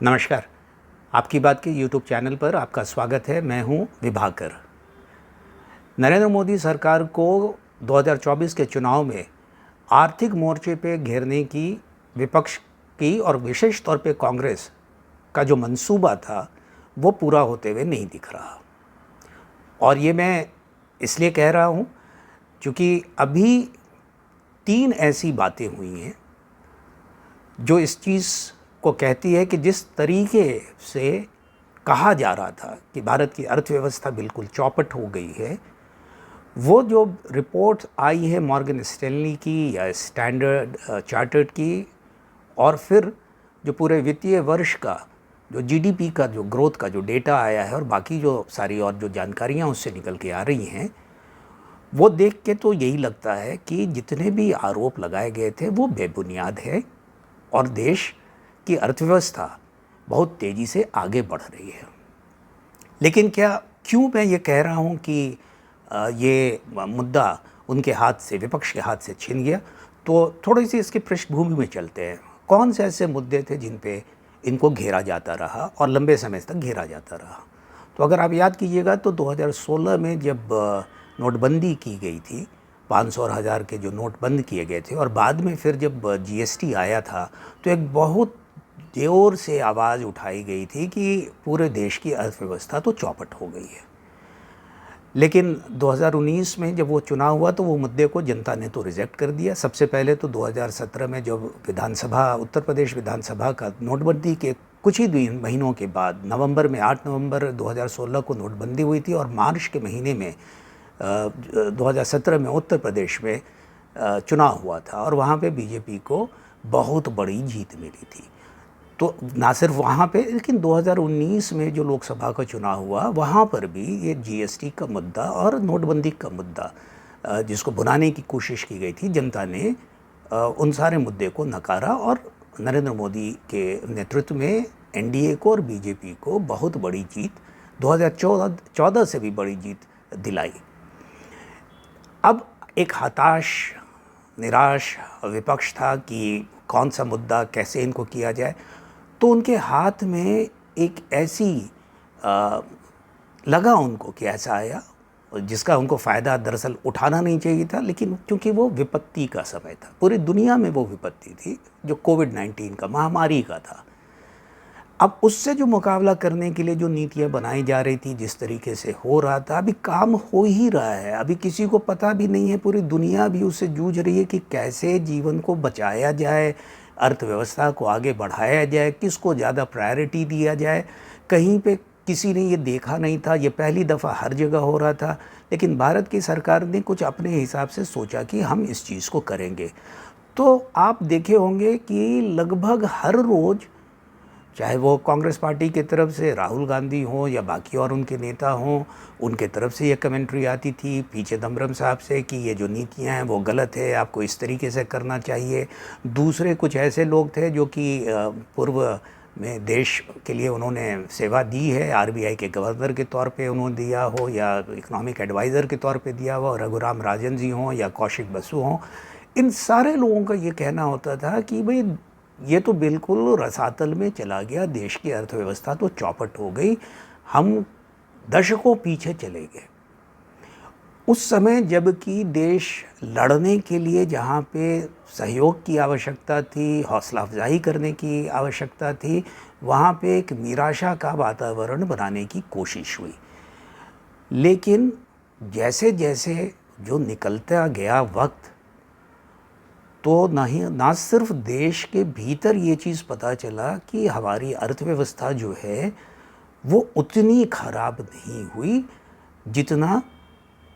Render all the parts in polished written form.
नमस्कार। आपकी बात के यूट्यूब चैनल पर आपका स्वागत है। मैं हूं विभाकर। नरेंद्र मोदी सरकार को 2024 के चुनाव में आर्थिक मोर्चे पे घेरने की विपक्ष की और विशेष तौर पे कांग्रेस का जो मंसूबा था वो पूरा होते हुए नहीं दिख रहा। और ये मैं इसलिए कह रहा हूं क्योंकि अभी 3 ऐसी बातें हुई हैं जो इस चीज़ को कहती है कि जिस तरीके से कहा जा रहा था कि भारत की अर्थव्यवस्था बिल्कुल चौपट हो गई है, वो जो रिपोर्ट आई है मॉर्गन स्टैनली की या स्टैंडर्ड चार्टर्ड की, और फिर जो पूरे वित्तीय वर्ष का जो जीडीपी का जो ग्रोथ का जो डेटा आया है और बाकी जो सारी और जो जानकारियाँ उससे निकल के आ रही हैं, वो देख के तो यही लगता है कि जितने भी आरोप लगाए गए थे वो बेबुनियाद है और देश की अर्थव्यवस्था बहुत तेज़ी से आगे बढ़ रही है। लेकिन क्यों मैं ये कह रहा हूँ कि ये मुद्दा उनके हाथ से, विपक्ष के हाथ से छिन गया, तो थोड़ी सी इसकी पृष्ठभूमि में चलते हैं। कौन से ऐसे मुद्दे थे जिन पे इनको घेरा जाता रहा और लंबे समय तक घेरा जाता रहा? तो अगर आप याद कीजिएगा तो 2016 में जब नोटबंदी की गई थी, 500 और 1000 के जो नोट बंद किए गए थे, और बाद में फिर जब जीएसटी आया था तो एक बहुत जोर से आवाज़ उठाई गई थी कि पूरे देश की अर्थव्यवस्था तो चौपट हो गई है। लेकिन 2019 में जब वो चुनाव हुआ तो वो मुद्दे को जनता ने तो रिजेक्ट कर दिया। सबसे पहले तो 2017 में जब विधानसभा, उत्तर प्रदेश विधानसभा का नोटबंदी के कुछ ही महीनों के बाद, नवंबर में 8 नवंबर 2016 को नोटबंदी हुई थी और मार्च के महीने में 2017 में उत्तर प्रदेश में चुनाव हुआ था और वहाँ पे बीजेपी को बहुत बड़ी जीत मिली थी। तो ना सिर्फ वहाँ पे, लेकिन 2019 में जो लोकसभा का चुनाव हुआ वहाँ पर भी ये जीएसटी का मुद्दा और नोटबंदी का मुद्दा जिसको भुनाने की कोशिश की गई थी, जनता ने उन सारे मुद्दे को नकारा और नरेंद्र मोदी के नेतृत्व में एनडीए को और बीजेपी को बहुत बड़ी जीत, 2014 से भी बड़ी जीत दिलाई। अब एक हताश, निराश विपक्ष था कि कौन सा मुद्दा कैसे इनको किया जाए, तो उनके हाथ में एक ऐसी लगा उनको कि ऐसा आया जिसका उनको फ़ायदा दरअसल उठाना नहीं चाहिए था, लेकिन क्योंकि वो विपत्ति का समय था, पूरी दुनिया में वो विपत्ति थी जो कोविड-19 का, महामारी का था। अब उससे जो मुकाबला करने के लिए जो नीतियाँ बनाई जा रही थी, जिस तरीके से हो रहा था, अभी काम हो ही रहा है। अभी किसी को पता भी नहीं है, पूरी दुनिया भी उससे जूझ रही है कि कैसे जीवन को बचाया जाए, अर्थव्यवस्था को आगे बढ़ाया जाए, किसको ज़्यादा प्रायोरिटी दिया जाए। कहीं पे किसी ने ये देखा नहीं था, ये पहली दफ़ा हर जगह हो रहा था, लेकिन भारत की सरकार ने कुछ अपने हिसाब से सोचा कि हम इस चीज़ को करेंगे। तो आप देखे होंगे कि लगभग हर रोज़, चाहे वो कांग्रेस पार्टी की तरफ से राहुल गांधी हों या बाकी और उनके नेता हों, उनके तरफ से ये कमेंट्री आती थी पीछे दमरम साहब से कि ये जो नीतियां हैं वो गलत है, आपको इस तरीके से करना चाहिए। दूसरे कुछ ऐसे लोग थे जो कि पूर्व में देश के लिए उन्होंने सेवा दी है, आरबीआई के गवर्नर के तौर पे उन्होंने दिया हो या इकोनॉमिक एडवाइज़र के तौर पे दिया हो, रघुराम राजन जी हों या कौशिक बसु हों, इन सारे लोगों का ये कहना होता था कि भाई ये तो बिल्कुल रसातल में चला गया, देश की अर्थव्यवस्था तो चौपट हो गई, हम दशकों पीछे चले गए। उस समय जबकि देश लड़ने के लिए जहाँ पे सहयोग की आवश्यकता थी, हौसला अफजाई करने की आवश्यकता थी, वहाँ पे एक निराशा का वातावरण बनाने की कोशिश हुई। लेकिन जैसे जैसे जो निकलता गया वक्त, तो ना सिर्फ देश के भीतर ये चीज़ पता चला कि हमारी अर्थव्यवस्था जो है वो उतनी खराब नहीं हुई जितना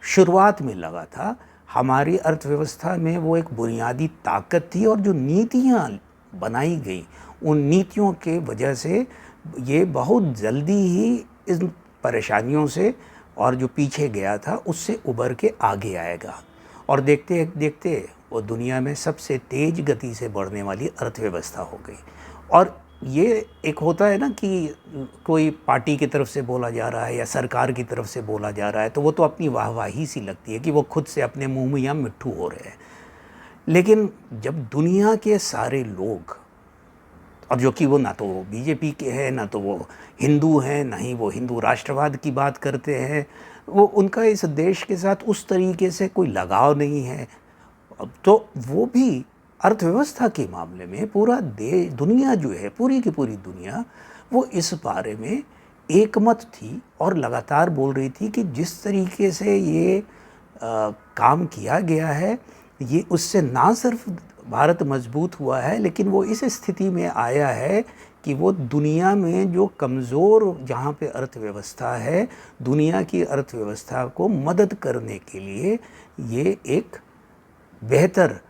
शुरुआत में लगा था। हमारी अर्थव्यवस्था में वो एक बुनियादी ताकत थी और जो नीतियाँ बनाई गई, उन नीतियों के वजह से ये बहुत जल्दी ही इन परेशानियों से और जो पीछे गया था उससे उबर के आगे आएगा। और देखते देखते वो दुनिया में सबसे तेज़ गति से बढ़ने वाली अर्थव्यवस्था हो गई। और ये एक होता है ना कि कोई पार्टी की तरफ से बोला जा रहा है या सरकार की तरफ से बोला जा रहा है तो वो तो अपनी वाहवाही सी लगती है कि वो खुद से अपने मुँह मियाँ मिट्ठू हो रहे हैं। लेकिन जब दुनिया के सारे लोग और जो कि वो ना तो वो बीजेपी के हैं, ना तो वो हिंदू हैं, ना ही वो हिंदू राष्ट्रवाद की बात करते हैं। वो उनका इस देश के साथ उस तरीके से कोई लगाव नहीं है। अब तो वो भी अर्थव्यवस्था के मामले में पूरा देश, दुनिया जो है, पूरी की पूरी दुनिया, वो इस बारे में एकमत थी और लगातार बोल रही थी कि जिस तरीके से ये काम किया गया है, ये उससे ना सिर्फ भारत मजबूत हुआ है, लेकिन वो इस स्थिति में आया है कि वो दुनिया में जो कमज़ोर जहाँ पे अर्थव्यवस्था है, दुनिया की अर्थव्यवस्था को मदद करने के लिए ये एक बेहतर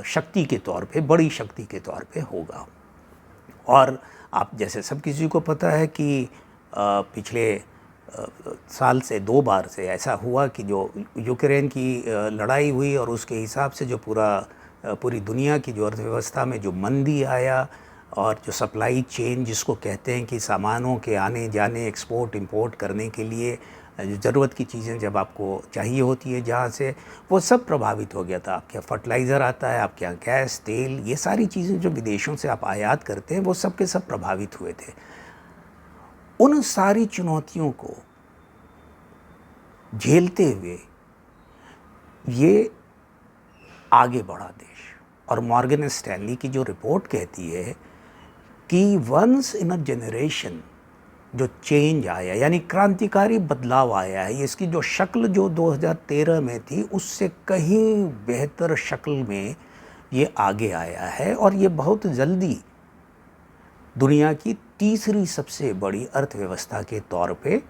शक्ति के तौर पे, बड़ी शक्ति के तौर पे होगा। और आप जैसे सब किसी को पता है कि पिछले साल से 2 बार से ऐसा हुआ कि जो यूक्रेन की लड़ाई हुई और उसके हिसाब से जो पूरी दुनिया की जो अर्थव्यवस्था में जो मंदी आया, और जो सप्लाई चेन जिसको कहते हैं कि सामानों के आने जाने, एक्सपोर्ट इंपोर्ट करने के लिए जो ज़रूरत की चीज़ें जब आपको चाहिए होती है जहाँ से, वो सब प्रभावित हो गया था। आपके यहाँ फर्टिलाइज़र आता है, आपके यहाँ गैस, तेल, ये सारी चीज़ें जो विदेशों से आप आयात करते हैं, वो सब के सब प्रभावित हुए थे। उन सारी चुनौतियों को झेलते हुए ये आगे बढ़ा देश। और मॉर्गन स्टैनली की जो रिपोर्ट कहती है कि वंस इन अ जनरेशन जो चेंज आया, यानी क्रांतिकारी बदलाव आया है, इसकी जो शक्ल जो 2013 में थी उससे कहीं बेहतर शक्ल में ये आगे आया है। और ये बहुत जल्दी दुनिया की तीसरी सबसे बड़ी अर्थव्यवस्था के तौर पे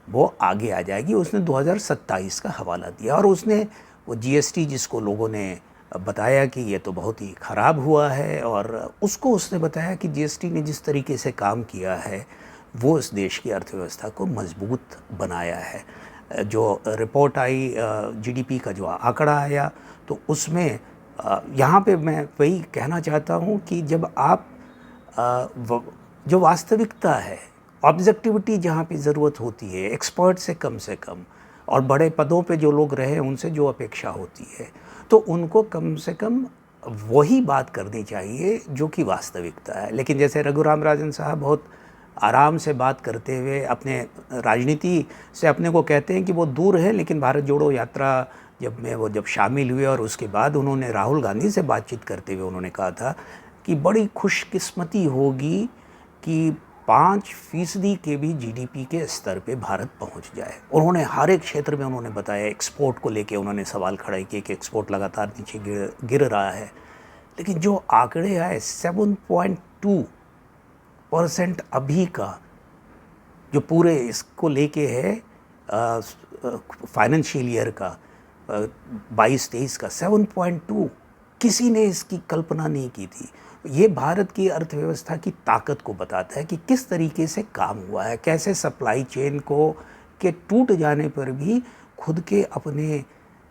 वो आगे आ जाएगी। उसने 2027 का हवाला दिया, और उसने वो जीएसटी जिसको लोगों ने बताया कि ये तो बहुत ही ख़राब हुआ है, और उसको उसने बताया कि जीएसटी ने जिस तरीके से काम किया है वो इस देश की अर्थव्यवस्था को मजबूत बनाया है। जो रिपोर्ट आई जीडीपी का जो आंकड़ा आया, तो उसमें यहाँ पे मैं वही कहना चाहता हूँ कि जब आप जो वास्तविकता है, ऑब्जेक्टिविटी जहाँ पे ज़रूरत होती है, एक्सपर्ट से कम और बड़े पदों पे जो लोग रहे उनसे जो अपेक्षा होती है, तो उनको कम से कम वही बात करनी चाहिए जो कि वास्तविकता है। लेकिन जैसे रघुराम राजन साहब बहुत आराम से बात करते हुए अपने राजनीति से अपने को कहते हैं कि वो दूर है, लेकिन भारत जोड़ो यात्रा जब शामिल हुए और उसके बाद उन्होंने राहुल गांधी से बातचीत करते हुए उन्होंने कहा था कि बड़ी खुशकिस्मती होगी कि 5% के भी जीडीपी के स्तर पे भारत पहुंच जाए। उन्होंने हर एक क्षेत्र में उन्होंने बताया, एक्सपोर्ट को लेके उन्होंने सवाल खड़ा किए कि एक्सपोर्ट लगातार नीचे गिर रहा है। लेकिन जो आंकड़े आए 7.2% अभी का जो पूरे इसको लेके है फाइनेंशियल ईयर का 22-23 का 7.2, किसी ने इसकी कल्पना नहीं की थी। ये भारत की अर्थव्यवस्था की ताकत को बताता है कि किस तरीके से काम हुआ है, कैसे सप्लाई चेन के टूट जाने पर भी खुद के अपने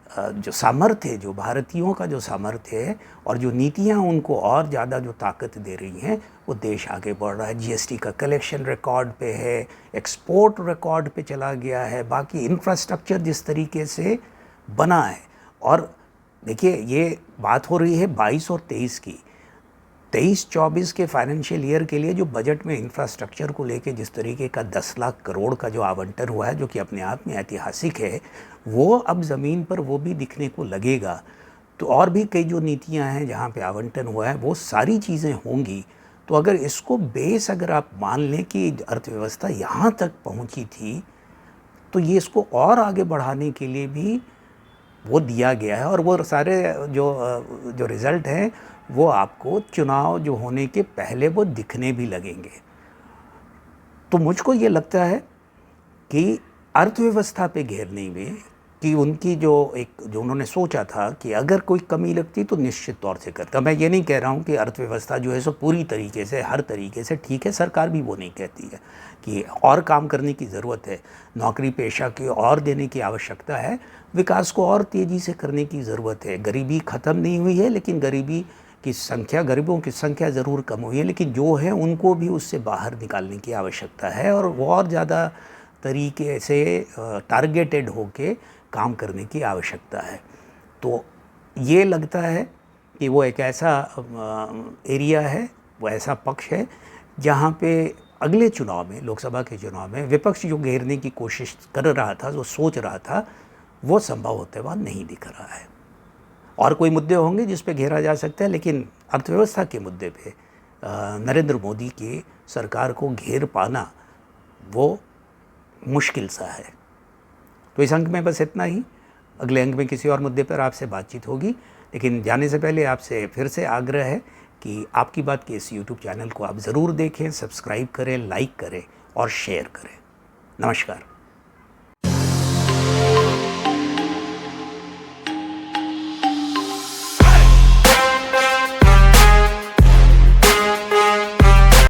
जो सामर्थ्य है, जो भारतीयों का जो सामर्थ्य है और जो नीतियां उनको और ज़्यादा जो ताकत दे रही हैं, वो देश आगे बढ़ रहा है। जीएसटी का कलेक्शन रिकॉर्ड पे है, एक्सपोर्ट रिकॉर्ड पे चला गया है, बाकी इंफ्रास्ट्रक्चर जिस तरीके से बना है। और देखिए, ये बात हो रही है 22 और 23 की। 23-24 के फाइनेंशियल ईयर के लिए जो बजट में इंफ्रास्ट्रक्चर को लेके जिस तरीके का 10 लाख करोड़ का जो आवंटन हुआ है, जो कि अपने आप में ऐतिहासिक है, वो अब ज़मीन पर वो भी दिखने को लगेगा। तो और भी कई जो नीतियां हैं जहाँ पे आवंटन हुआ है, वो सारी चीज़ें होंगी। तो अगर इसको बेस अगर आप मान लें कि अर्थव्यवस्था यहाँ तक पहुँची थी, तो ये इसको और आगे बढ़ाने के लिए भी वो दिया गया है। और वो सारे जो रिज़ल्ट हैं वो आपको चुनाव जो होने के पहले वो दिखने भी लगेंगे। तो मुझको ये लगता है कि अर्थव्यवस्था पे घेरने में कि उनकी जो उन्होंने सोचा था कि अगर कोई कमी लगती तो निश्चित तौर से करता। मैं ये नहीं कह रहा हूँ कि अर्थव्यवस्था जो है सो पूरी तरीके से हर तरीके से ठीक है, सरकार भी वो नहीं कहती है कि और काम करने की ज़रूरत है, नौकरी पेशा की और देने की आवश्यकता है, विकास को और तेज़ी से करने की ज़रूरत है। गरीबी ख़त्म नहीं हुई है, लेकिन गरीबों की संख्या ज़रूर कम हुई है, लेकिन जो है उनको भी उससे बाहर निकालने की आवश्यकता है और वो और ज़्यादा तरीके से टारगेटेड होके काम करने की आवश्यकता है। तो ये लगता है कि वो एक ऐसा एरिया है वो ऐसा पक्ष है जहाँ पे अगले चुनाव में, लोकसभा के चुनाव में विपक्ष जो घेरने की कोशिश कर रहा था, जो सोच रहा था, वो संभव होते हुआ नहीं दिख रहा है। और कोई मुद्दे होंगे जिस पे घेरा जा सकता है, लेकिन अर्थव्यवस्था के मुद्दे पे नरेंद्र मोदी की सरकार को घेर पाना वो मुश्किल सा है। तो इस अंक में बस इतना ही। अगले अंक में किसी और मुद्दे पर आपसे बातचीत होगी, लेकिन जाने से पहले आपसे फिर से आग्रह है कि आपकी बात के इस YouTube चैनल को आप ज़रूर देखें, सब्सक्राइब करें, लाइक करें और शेयर करें। नमस्कार।